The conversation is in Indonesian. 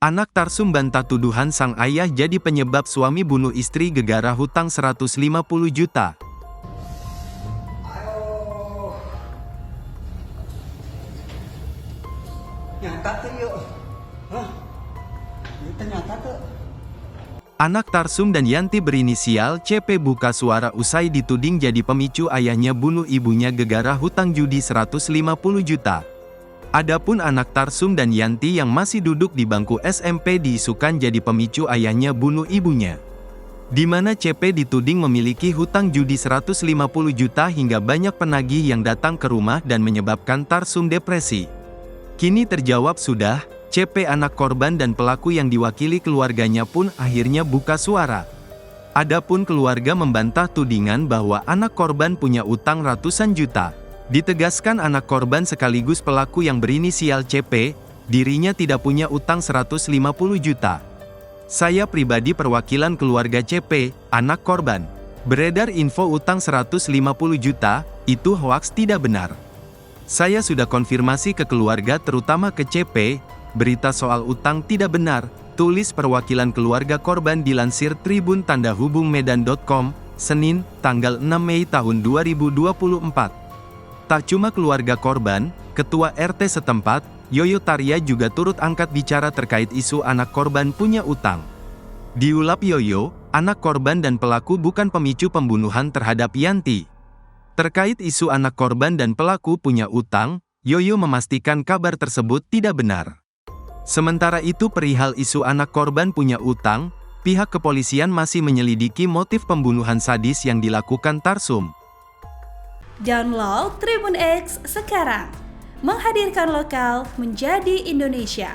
Anak Tarsum bantah tuduhan sang ayah jadi penyebab suami bunuh istri gegara hutang 150 juta. Ayo. Nyata tuh yuk. Hah? Itu nyata tuh. Anak Tarsum dan Yanti berinisial CP buka suara usai dituding jadi pemicu ayahnya bunuh ibunya gegara hutang judi 150 juta. Adapun anak Tarsum dan Yanti yang masih duduk di bangku SMP diisukan jadi pemicu ayahnya bunuh ibunya. Di mana CP dituding memiliki hutang judi 150 juta hingga banyak penagih yang datang ke rumah dan menyebabkan Tarsum depresi. Kini terjawab sudah, CP anak korban dan pelaku yang diwakili keluarganya pun akhirnya buka suara. Adapun keluarga membantah tudingan bahwa anak korban punya utang ratusan juta. Ditegaskan anak korban sekaligus pelaku yang berinisial CP, dirinya tidak punya utang 150 juta. Saya pribadi perwakilan keluarga CP, anak korban. Beredar info utang 150 juta, itu hoaks tidak benar. Saya sudah konfirmasi ke keluarga terutama ke CP, berita soal utang tidak benar, tulis perwakilan keluarga korban dilansir Tribun Tanda Hubung Medan.com, Senin, tanggal 6 Mei tahun 2024. Tak cuma keluarga korban, Ketua RT setempat, Yoyo Tarya juga turut angkat bicara terkait isu anak korban punya utang. Diulap Yoyo, anak korban dan pelaku bukan pemicu pembunuhan terhadap Yanti. Terkait isu anak korban dan pelaku punya utang, Yoyo memastikan kabar tersebut tidak benar. Sementara itu perihal isu anak korban punya utang, pihak kepolisian masih menyelidiki motif pembunuhan sadis yang dilakukan Tarsum. Download Tribun X sekarang, menghadirkan lokal menjadi Indonesia.